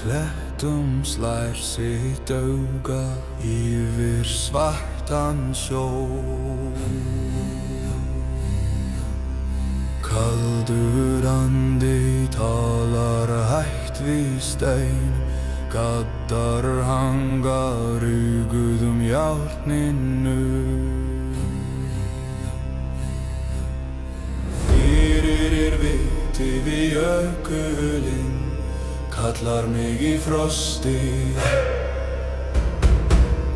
klettum slær sitt auga yfir svartan sjó. Kaldur andi talar hægt við stein, gaddar hanga ruguðum járninu. Fyrir viti við jökulinn, kallar mig í frosti.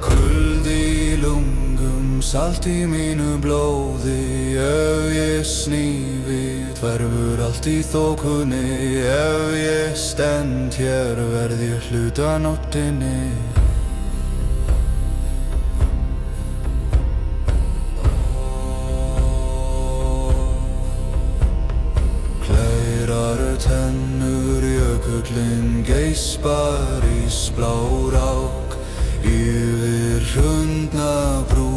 Kuldi í lungum, salt í mínu blóði. Ef ég snífi, hverfur allt í þokunni. Ef ég stend hér, verð ég hluta nóttinni. Klærar tennur, jökullinn geispar ísblá rák yfir hrundna brú.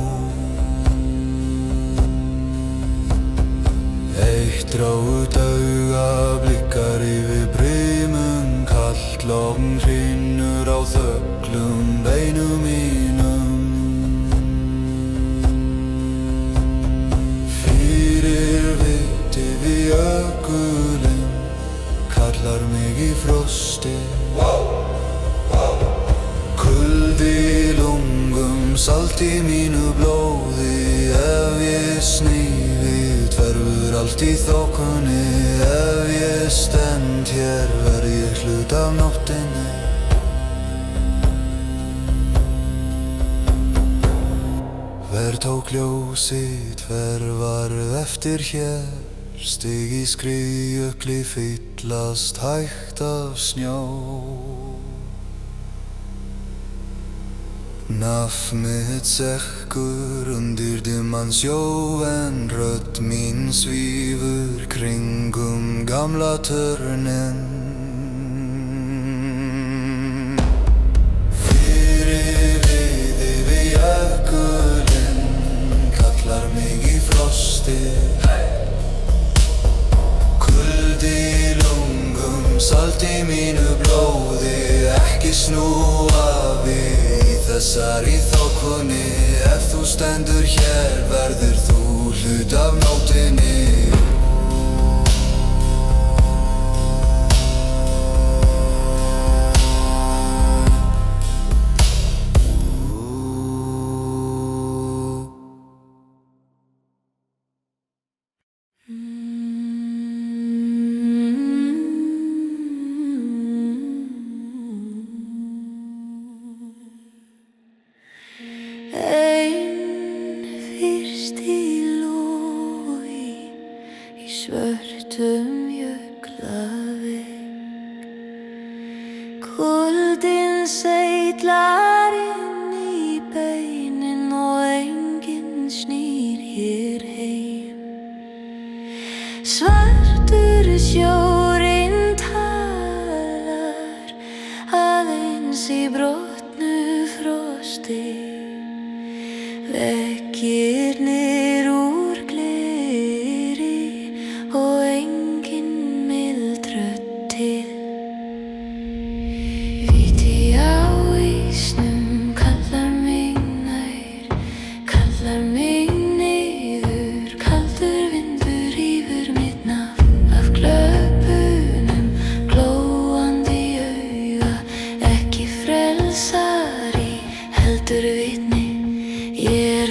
Eitt ráut auga blikkar yfir brimum, kalt logn hrynur á þöglum beinum mínum. Fyrir viti við jökulinn, kallar mig í frosti. Kuldi í lungum, salt í mínu blóði. Ef ég snífi, hverfur allt í þokunni. Ef ég stend hér, verð ég hluta af nóttinni. Hver tók ljósið, hver varð eftir hér? Stig í skriðjökli, fyllast hægt af snjó. Nafn mitt sekkur undir dimman sjó, en rödd mín svífur kringum gamla törnin. Fyrir viti við jökulinn, kallar mig í frosti. Kuldi í lungum, salt í mínu blóði. Ekki snúa við þessari þokunni. Ef þú stendur hér, verður þú hluti af nóttinni. Svörtum jöklavegg, kuldinn seytlar inn í beinin og enginn snýr hér heim. Svartur sjórinn talar aðeins í brotnu frosti. Veggirnir úr gleri og engin mild rödd til. Víti á ísnum kallar mig nær, kallar mig niður. Kaldur vindur rífur mitt nafn af glöpunum, glóandi auga. Ekki frelsari, heldur vitni. Ég er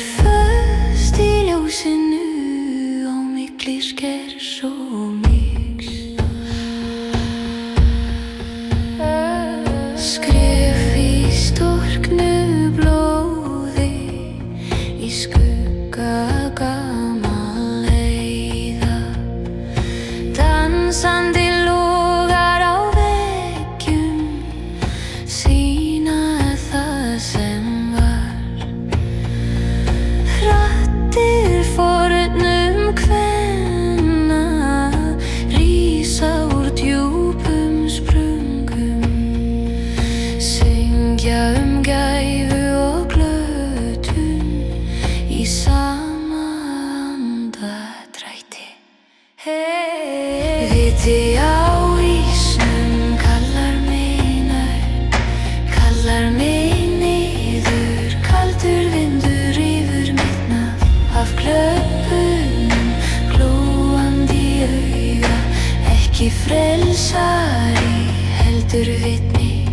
Ekki frelsari, heldur vitni.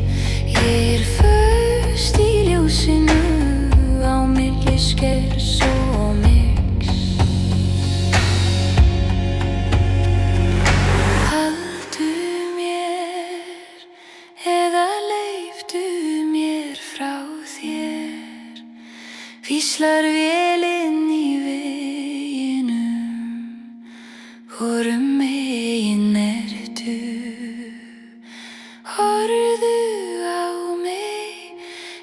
Ég föst í ljósinu á milli skers og myrks. Haldu mér eða leiftu mér frá þér, hvíslar vélin í veginum. Hvorum megin ertu? Horfðu á mig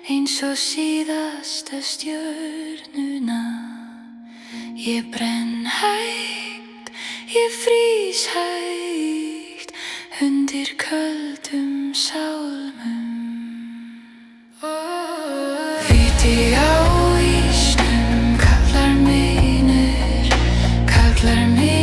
eins og síðasta stjörnuna. Ég brenn hægt, ég frýs hægt undir köldum sálmum. Viti á ísnum kallar mig niður, kallar mig